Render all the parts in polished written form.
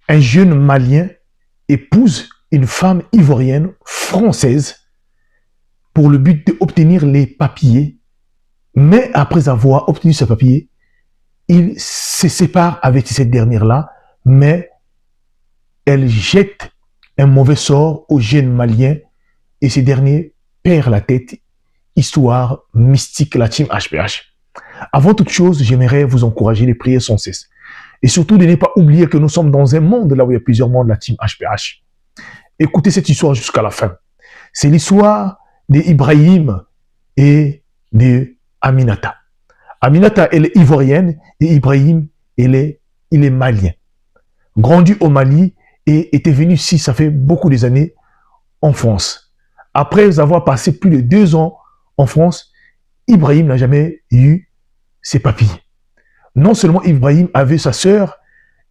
un jeune Malien épouse une femme ivoirienne française pour le but d'obtenir les papiers, mais après avoir obtenu ces papiers, il se sépare avec cette dernière-là, mais elle jette un mauvais sort au jeune Malien et ce dernier perd la tête. Histoire mystique, la team HPH. Avant toute chose, j'aimerais vous encourager les prières sans cesse. Et surtout, de ne pas oublier que nous sommes dans un monde là où il y a plusieurs mondes, la team HPH. Écoutez cette histoire jusqu'à la fin. C'est l'histoire d'Ibrahim et d'Aminata. Aminata, elle est ivoirienne et Ibrahim, il est malien. Grandi au Mali et était venu ici, ça fait beaucoup d'années, en France. Après avoir passé plus de 2 ans en France, Ibrahim n'a jamais eu ses papiers. Non seulement Ibrahim avait sa sœur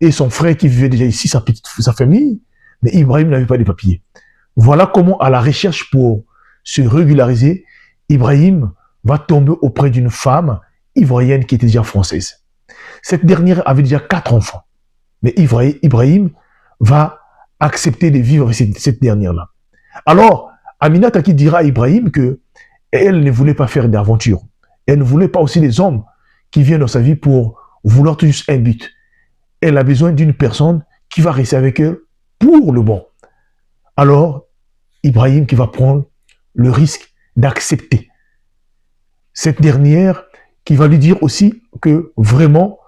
et son frère qui vivaient déjà ici, sa famille, mais Ibrahim n'avait pas de papiers. Voilà comment, à la recherche pour se régulariser, Ibrahim va tomber auprès d'une femme ivoirienne qui était déjà française. Cette dernière avait déjà 4 enfants. Mais Ibrahim va accepter de vivre avec cette dernière-là. Alors, Aminata qui dira à Ibrahim que elle ne voulait pas faire d'aventure. Elle ne voulait pas aussi des hommes qui viennent dans sa vie pour vouloir tout juste un but. Elle a besoin d'une personne qui va rester avec elle pour le bon. Alors, Ibrahim qui va prendre le risque d'accepter. Cette dernière qui va lui dire aussi que vraiment,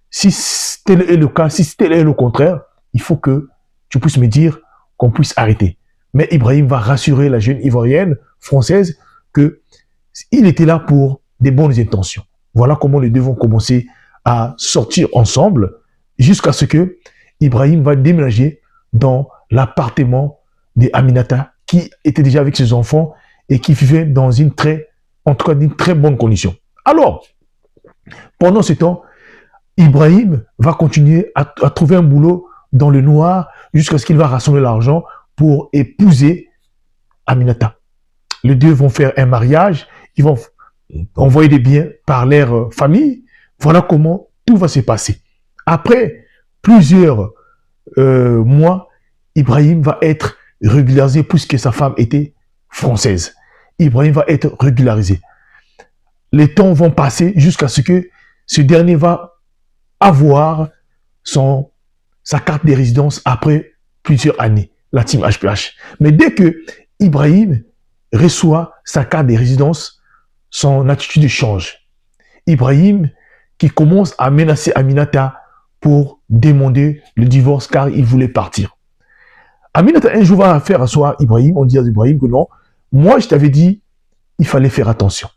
si tel est le cas, si tel est le contraire, il faut que tu puisses me dire qu'on puisse arrêter. Mais Ibrahim va rassurer la jeune ivoirienne française qu'il était là pour des bonnes intentions. Voilà comment les deux vont commencer à sortir ensemble jusqu'à ce que Ibrahim va déménager dans l'appartement d'Aminata qui était déjà avec ses enfants et qui vivait dans une très bonne condition. Alors, pendant ce temps, Ibrahim va continuer à trouver un boulot dans le noir jusqu'à ce qu'il va rassembler l'argent pour épouser Aminata. Les deux vont faire un mariage, ils vont envoyer des biens par leur famille. Voilà comment tout va se passer. Après plusieurs mois, Ibrahim va être régularisé puisque sa femme était française. Ibrahim va être régularisé. Les temps vont passer jusqu'à ce que ce dernier va avoir sa carte de résidence après plusieurs années, la team HPH. Mais dès que Ibrahim reçoit sa carte de résidence, son attitude change. Ibrahim qui commence à menacer Aminata pour demander le divorce car il voulait partir. Aminata un jour va faire asseoir Ibrahim, on dit à Ibrahim que non, moi je t'avais dit, il fallait faire attention.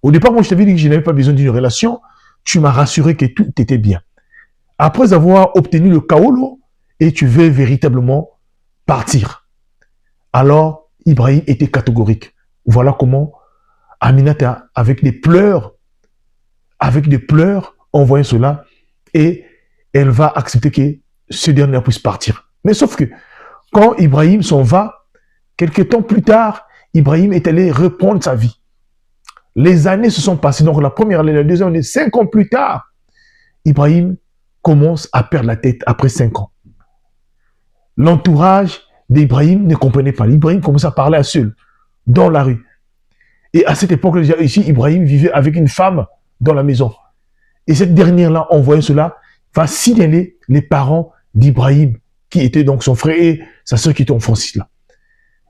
Au départ, moi je t'avais dit que je n'avais pas besoin d'une relation, tu m'as rassuré que tout était bien. Après avoir obtenu le kaolo, et tu veux véritablement partir. Alors, Ibrahim était catégorique. Voilà comment Aminata, avec des pleurs, en voyant cela, et elle va accepter que ce dernier puisse partir. Mais sauf que, quand Ibrahim s'en va, quelques temps plus tard, Ibrahim est allé reprendre sa vie. Les années se sont passées, donc la première année, la deuxième année, 5 ans plus tard, Ibrahim commence à perdre la tête après 5 ans. L'entourage d'Ibrahim ne comprenait pas. Ibrahim commence à parler à seul, dans la rue. Et à cette époque, déjà ici, Ibrahim vivait avec une femme dans la maison. Et cette dernière-là, en voyant cela, va signaler les parents d'Ibrahim, qui étaient donc son frère et sa soeur qui étaient enfants là.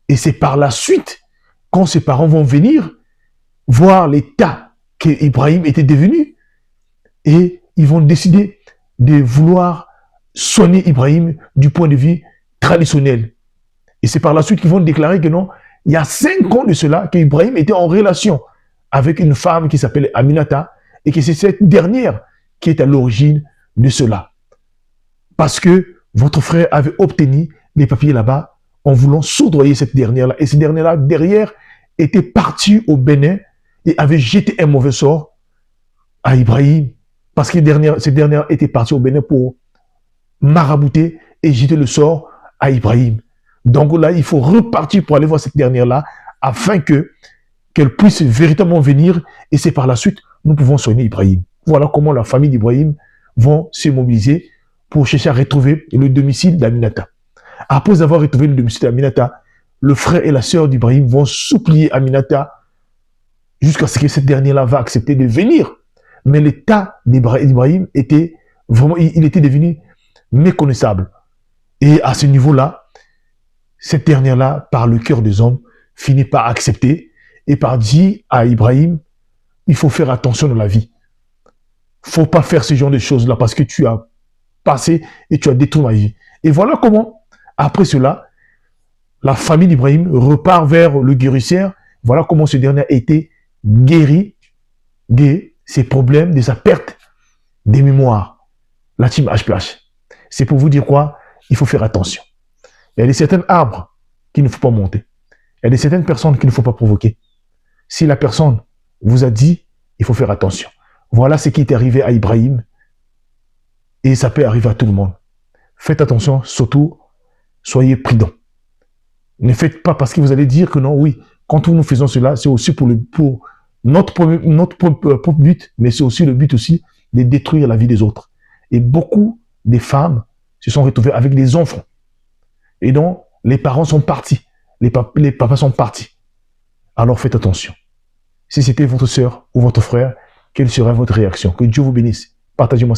Et c'est par la suite, quand ses parents vont venir, voir l'état qu'Ibrahim était devenu, et ils vont décider de vouloir soigner Ibrahim du point de vue traditionnel. Et c'est par la suite qu'ils vont déclarer que non, il y a 5 ans de cela, qu'Ibrahim était en relation avec une femme qui s'appelle Aminata, et que c'est cette dernière qui est à l'origine de cela. Parce que votre frère avait obtenu les papiers là-bas en voulant soudoyer cette dernière-là. Et cette dernière-là, derrière, était partie au Bénin et avait jeté un mauvais sort à Ibrahim. Parce que cette dernière était partie au Bénin pour marabouter et jeter le sort à Ibrahim. Donc là, il faut repartir pour aller voir cette dernière-là afin qu'elle puisse véritablement venir et c'est par la suite, nous pouvons soigner Ibrahim. Voilà comment la famille d'Ibrahim vont se mobiliser pour chercher à retrouver le domicile d'Aminata. Après avoir retrouvé le domicile d'Aminata, le frère et la sœur d'Ibrahim vont supplier Aminata jusqu'à ce que cette dernière-là va accepter de venir. Mais l'état d'Ibrahim était vraiment, il était devenu méconnaissable. Et à ce niveau-là, cette dernière-là, par le cœur des hommes, finit par accepter et par dire à Ibrahim, il faut faire attention dans la vie. Faut pas faire ce genre de choses-là parce que tu as passé et tu as détruit ma vie. Et voilà comment, après cela, la famille d'Ibrahim repart vers le guérisseur. Voilà comment ce dernier a été guéri de ses problèmes, de sa perte des mémoires. La team H-Plash. C'est pour vous dire quoi? Il faut faire attention. Il y a des certains arbres qu'il ne faut pas monter. Il y a des certaines personnes qu'il ne faut pas provoquer. Si la personne vous a dit, il faut faire attention. Voilà ce qui est arrivé à Ibrahim. Et ça peut arriver à tout le monde. Faites attention, surtout, soyez prudents. Ne faites pas parce que vous allez dire que non, oui, quand nous faisons cela, c'est aussi pour notre propre but, mais c'est aussi le but aussi de détruire la vie des autres. Et beaucoup de femmes se sont retrouvées avec des enfants. Et donc, les parents sont partis. Les papas sont partis. Alors faites attention. Si c'était votre soeur ou votre frère, quelle serait votre réaction? Que Dieu vous bénisse. Partagez-moi.